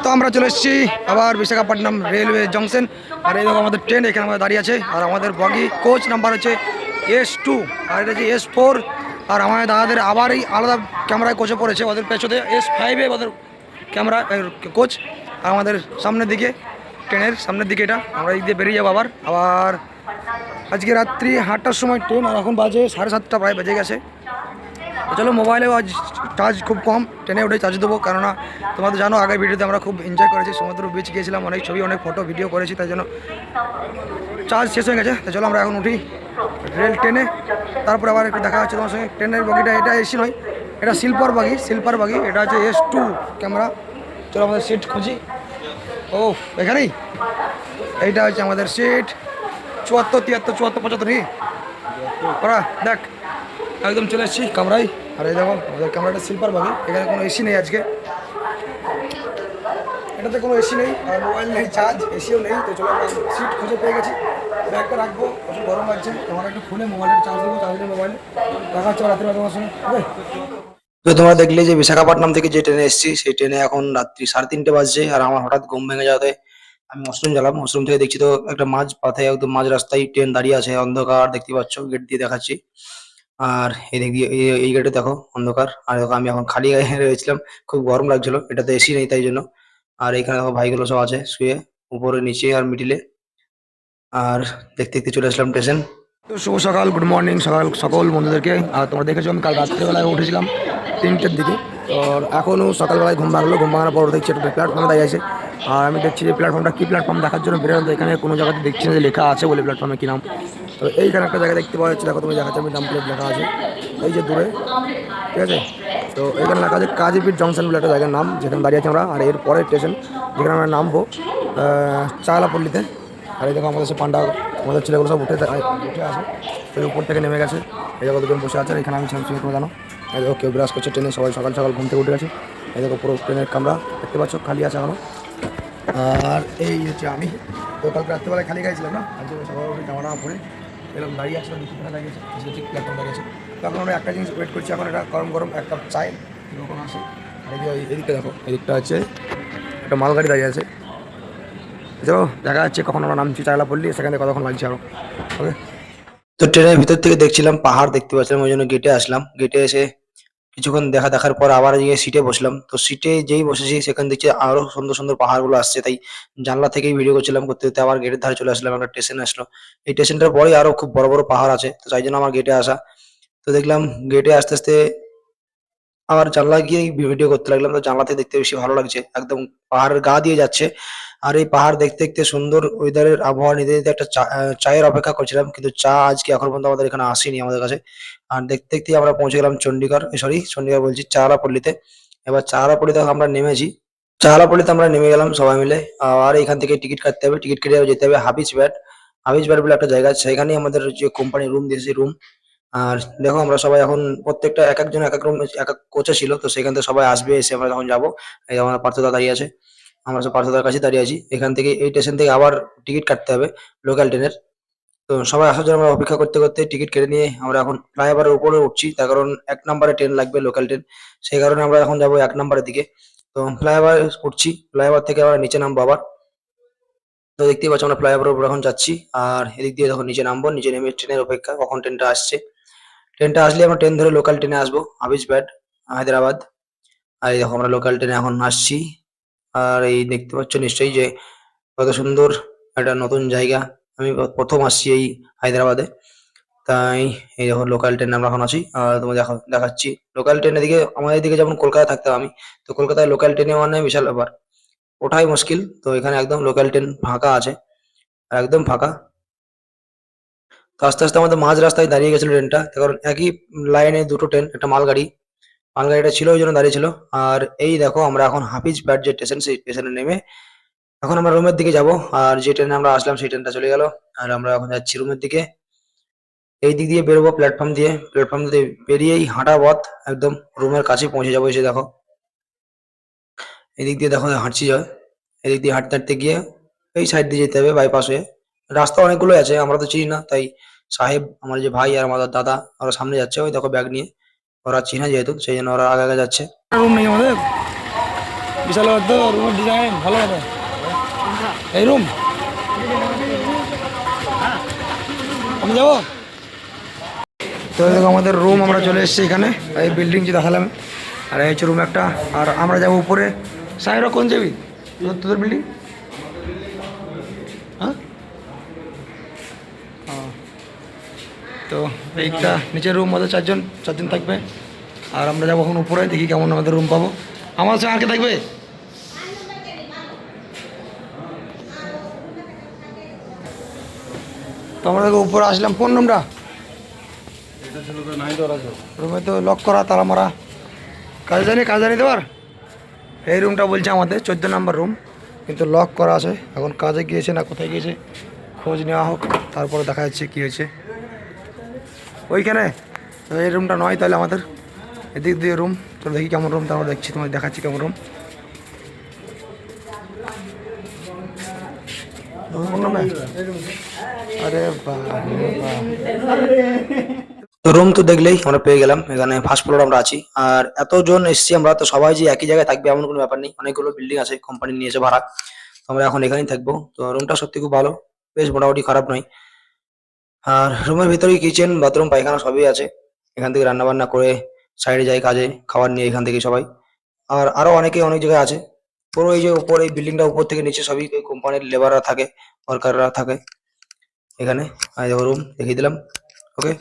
তো আমরা চলে এসেছি আবার বিশাখাপট্টনম রেলওয়ে জংশন। আর এই দেখো আমাদের ট্রেন এখানে আমাদের দাঁড়িয়ে আছে। আর আমাদের বগি কোচ নাম্বার হচ্ছে S2 আর এটা হচ্ছে S4। আর আমাদের দাদাদের আবার এই আলাদা ক্যামেরায় কোচে পড়েছে, ওদের পেছনে S5-এ ওদের ক্যামেরা কোচ। আর আমাদের সামনের দিকে ট্রেনের সামনের দিকে এটা আমরা এই দিয়ে বেরিয়ে যাবো আবার আবার আজকে রাত্রি 8টার সময় ট্রেন, আর এখন বাজে 7:30 প্রায় বেজে গেছে। তো চলো, মোবাইলেও আজ চার্জ খুব কম, ট্রেনে উঠে চার্জ দেবো, কেননা তোমাদের জানো আগের ভিডিওতে আমরা খুব এনজয় করেছি, সমুদ্র বিচ গিয়েছিলাম, অনেক ছবি অনেক ফটো ভিডিও করেছি, তাই জন্য চার্জ শেষ হয়ে গেছে। তো চলো আমরা এখন উঠি রেল ট্রেনে, তারপরে আবার একটু দেখা হচ্ছে তোমার সঙ্গে। ট্রেনের বগিটা এটা এসি নয়, এটা স্লিপার বগি, এটা হচ্ছে S2 ক্যামেরা। চলো আমাদের সিট খুঁজি। ও এখানেই এইটা হচ্ছে আমাদের সিট 74, 73, 74, 75 ওরা দেখ একদম চলে এসেছি কামরায়। আর এই দেখো আমাদের ক্যামেরাটা স্লিপার বগি, এখানে কোনো এসি নেই আজকে, এটাতে কোনো এসি নেই, আর মোবাইল নেই চার্জ, এসিও নেই। তো চলো আমরা সিট খুঁজে পেয়ে গেছি, ব্যাগটা রাখবো, প্রচুর গরম লাগছে, তোমার একটু খুলে মোবাইলটা চার্জ দেবো, চার্জ দিয়ে মোবাইলে দেখা হচ্ছে রাত্রিবেলা তোমার সঙ্গে। তো তোমরা দেখলে যে বিশাখাপট্টনম থেকে যে ট্রেনে এসেছি, সেই ট্রেনে এখন রাত্রি 3:30 বাজছে। আর আমার হঠাৎ ঘুম ভেঙে যাওয়াতে আমি ওয়াশরুম গেলাম, ওয়াশরুম থেকে দেখছি তো একটা মাঝ পথে একদম মাঝ রাস্তায় ট্রেন দাঁড়িয়ে আছে, অন্ধকার দেখতে পাচ্ছ, গেট দিয়ে দেখাচ্ছি। আর এদিক দিয়ে এই গেটে দেখো অন্ধকার, আর দেখো আমি এখন খালি গায়ে রয়েছিলাম, খুব গরম লাগছিল, এটাতে এসি নেই তাই জন্য। আর এখানে দেখো ভাইগুলো সব আছে শুয়ে, উপরে নিচে আর মিডিলে। আর দেখতে দেখতে চলে আসলাম স্টেশন। তো শুভ সকাল, গুড মর্নিং সকল বন্ধুদেরকে। আর তোমরা দেখেছো আমি কাল রাত্রেবেলায় উঠেছিলাম 3টের দিকে। আর এখনও সকালবেলায় ঘুম ভাঙলো, ঘুম ভাঙানোর পর দেখছি একটা প্ল্যাটফর্মে দাঁড়িয়ে আছে। আর আমি দেখছি যে প্ল্যাটফর্মটা কী প্ল্যাটফর্ম দেখার জন্য বেরোলাম, তো এখানে কোনো জায়গাতে দেখছি না যে লেখা আছে বলে প্ল্যাটফর্মে কী নাম। তো এইখানে একটা জায়গা দেখতে পাওয়া যাচ্ছে, দেখো তুমি দেখাচ্ছি আমি, নাম প্লেট লেখা আছে এই যে দূরে, ঠিক আছে। তো এখানে লেখা আছে কাজীপীঠ জংশন বলে একটা জায়গার নাম, যেখানে দাঁড়িয়ে আছি আমরা। আর এর পরের স্টেশন যেখানে আমরা নামবো চালাপল্লিতে। আর এই দেখো আমাদের সে পান্ডা, আমাদের ছেলেগুলো সব উঠে আসে, সেই উপর থেকে নেমে গেছে। এই দেখো দুজন বসে আছে, এখানে আমি ছিলাম, তুমি জানো। এই দেখো কেউ ব্রাশ করছে ট্রেনে, সবাই সকাল সকাল ঘুম থেকে উঠে গেছে। এই দেখো পুরো ট্রেনের কামরা দেখতে পাচ্ছ খালি আছে এখনো। আর এই হচ্ছে আমি, তো কালকে রাত্রেবেলায় খালি গাইছিলাম না, আজকে সকাল উঠে জামা টামা পরে এরকম দাঁড়িয়ে আসছিলাম, কিছুক্ষণে দাঁড়িয়েছে, ঠিক প্ল্যাটফর্ম দাঁড়িয়েছে। তো এখন আমরা একটা জিনিস ওয়েট করছি, এখন এটা গরম গরম এক কাপ চায় কখন আসে। আর এদিকে দেখো, এদিকটা হচ্ছে একটা মালগাড়ি দাঁড়িয়ে আছে। চলো দেখা যাচ্ছে কখন আমরা নামছি চায়লাপল্লী, সেখানে কতক্ষণ লাগছে আরো। ওকে, তো ট্রেনের ভিতর থেকে দেখছিলাম পাহাড় দেখতে পাচ্ছিলাম, ওই জন্য গেটে আসলাম। গেটে এসে কিছুক্ষণ দেখার পর আবার গিয়ে সিটে বসলাম। তো সিটে যেই বসেছি সেখানে দেখছি আরো সুন্দর সুন্দর পাহাড়গুলো আসছে, তাই জানলা থেকেই ভিডিও করছিলাম, করতে করতে আবার গেটের ধারে চলে আসলাম। একটা স্টেশন আসলো, এই স্টেশনটার পরেই আরো খুব বড় বড় পাহাড় আছে, তো তাই জন্য আমার গেটে আসা। তো দেখলাম গেটে আস্তে আস্তে আবার জানলা গিয়ে ভিডিও করতে লাগলাম, তো জানলা থেকে দেখতে বেশি ভালো লাগছে, একদম পাহাড়ের গা দিয়ে যাচ্ছে। আর এই পাহাড় দেখতে দেখতে সুন্দর ওয়েদারের আবহাওয়া নিতে নিতে একটা চায়ের অপেক্ষা করছিলাম, কিন্তু চা আজকে এখন পর্যন্ত আমাদের এখানে আসেনি আমাদের কাছে। আর দেখতে দেখতে আমরা পৌঁছে গেলাম চণ্ডীগড় বলছি, চাহালাপল্লিতে। এবার চাহালাপল্লিতে আমরা নেমেছি, চাহালাপল্লিতে আমরা নেমে গেলাম সবাই মিলে। আর এখান থেকে টিকিট কাটতে হবে, টিকিট কেটে যেতে হবে হাবিজবাট বলে একটা জায়গা আছে, সেখানেই আমাদের যে কোম্পানি রুম দিয়েছে রুম। আর দেখো আমরা সবাই এখন প্রত্যেকটা এক একজন এক এক রুম এক এক কোচে ছিল, তো সেখান থেকে সবাই আসবে, এসে আমরা তখন যাবো। এই আমার পার্থদা দাঁড়িয়ে আছে, আমরা সব পার্থদার কাছে দাঁড়িয়ে আছি। এখান থেকে এই স্টেশন থেকে আবার টিকিট কাটতে হবে লোকাল ট্রেনের। তো সবাই আসার জন্য আমরা অপেক্ষা করতে করতে টিকিট কেটে নিয়ে আমরা এখন ফ্লাইওভারের উপরে উঠছি, তার কারণ 1 নম্বরে ট্রেন লাগবে, লোকাল ট্রেন। সেই কারণে আমরা এখন যাবো 1 নম্বরের দিকে। তো ফ্লাইওভার উঠছি, ফ্লাইওভার থেকে আমরা নিচে নামবো আবার। তো দেখতেই পাচ্ছ আমরা ফ্লাইওভারের উপর এখন যাচ্ছি। আর এদিক দিয়ে যখন নিচে নামবো, নিচে নেমে ট্রেনের অপেক্ষা কখন ট্রেনটা আসছে। ট্রেনটা আসলে আমরা ট্রেন ধরে লোকাল ট্রেনে আসবো হাবিজবাট, হায়দ্রাবাদ। আর এই দেখো আমরা লোকাল ট্রেনে এখন আসছি। আর এই দেখতে পাচ্ছ নিশ্চয়ই যে কত সুন্দর একটা নতুন জায়গা, আমি প্রথম আসছি এই হায়দ্রাবাদে। তাই এই দেখো লোকাল ট্রেনে আমরা এখন আছি। আর তোমার দেখাচ্ছি লোকাল ট্রেনের দিকে, আমাদের দিকে যেমন কলকাতায় থাকতাম আমি, তো কলকাতায় লোকাল ট্রেনে মানে বিশাল ব্যাপার, ওঠাই মুশকিল। তো এখানে একদম লোকাল ট্রেন ফাঁকা আছে, একদম ফাঁকা। তো আস্তে আস্তে আমাদের মাঝ রাস্তায় দাঁড়িয়ে গেছিল ট্রেনটা, কারণ একই লাইনে দুটো ট্রেন, একটা মালগাড়ি, মালগাড়িটা ছিল ওই জন্য দাঁড়িয়ে ছিল। আর এই দেখো আমরা এখন হাফিজবাট যে স্টেশন, সেই স্টেশনে নেমে এখন আমরা রুমের দিকে যাব। আর যে ট্রেনে আমরা আসলাম সেই ট্রেনটা চলে গেল, আর আমরা এখন যাচ্ছি রুমের দিকে। এই দিক দিয়ে বেরোবো প্ল্যাটফর্ম দিয়ে, প্ল্যাটফর্ম দিয়ে বেরিয়েই হাঁটা পথ, একদম রুমের কাছে পৌঁছে যাবো। এসে দেখো এদিক দিয়ে দেখো হাঁটছি যায়, এদিক দিয়ে হাঁটতে হাঁটতে গিয়ে এই সাইড দিয়ে যেতে হবে বাইপাস হয়ে। রাস্তা অনেকগুলো আছে, আমরা তো চিনি না, তাই সাহেব আমার যে ভাই আর আমাদের দাদা ওরা সামনে যাচ্ছে, ওই দেখো ব্যাগ নিয়ে, ওরা চিনা যেহেতু সেই জন্য ওরা আগে আগে যাচ্ছে। রুম নেই আমাদের, বিশাল বড় তো রুমের ডিজাইন ভালো হবে এই রুম আমি যাবো তো দেখো আমাদের রুম আমরা চলে এসেছি এখানে এই বিল্ডিং যে দেখালাম আর এই হচ্ছে রুম একটা আর আমরা যাবো উপরে সাইরা কোন যাবি তোদের বিল্ডিং হ্যাঁ তো এইটা নিচের রুম মধ্যে চারজন থাকবে আর আমরা যাবো এখন উপরে দেখি কেমন আমাদের রুম পাবো আমার সঙ্গে আর কে থাকবে তো আমরা দেখো উপরে আসলাম কোন রুমটা রুমে তো লক করা তালা মারা কাজ জানি দেওয়ার এই রুমটা বলছে আমাদের 14 নম্বর রুম কিন্তু লক করা আছে এখন কাজে গিয়েছে না কোথায় গিয়েছে খোঁজ নেওয়া হোক তারপরে দেখা যাচ্ছে কী হয়েছে ওইখানে এই রুমটা নয় তাহলে আমাদের এদিক দিয়ে রুম চলো দেখি কেমন রুম তারপর দেখছি তোমার দেখাচ্ছি কেমন রুম আরে তো রুম তো দেখলেই আমরা পেয়ে গেলাম এখানে ফার্স্ট ফ্লোর আমরা আছি আর এতজন এসছি আমরা তো সবাই যে একই জায়গায় থাকবে এমন কোনো ব্যাপার নেই অনেকগুলো বিল্ডিং আছে কোম্পানি নিয়েছে ভাড়া তো আমরা এখন এখানেই থাকবো তো রুমটা সত্যি খুব ভালো বেশ মোটামুটি খারাপ নয় আর রুমের ভিতরেই কিচেন বাথরুম পায়খানা সবই আছে এখান থেকে রান্না বান্না করে সাইডে যাই কাজে খাবার নিয়ে এখান থেকে সবাই আর আরো অনেকে অনেক জায়গায় আছে পুরো এই যে উপর এই বিল্ডিংটা উপর থেকে নিচে সবই কোম্পানির লেবাররা থাকে ওয়ার্কাররা থাকে এখানে আর রুম দেখিয়ে দিলাম ওকে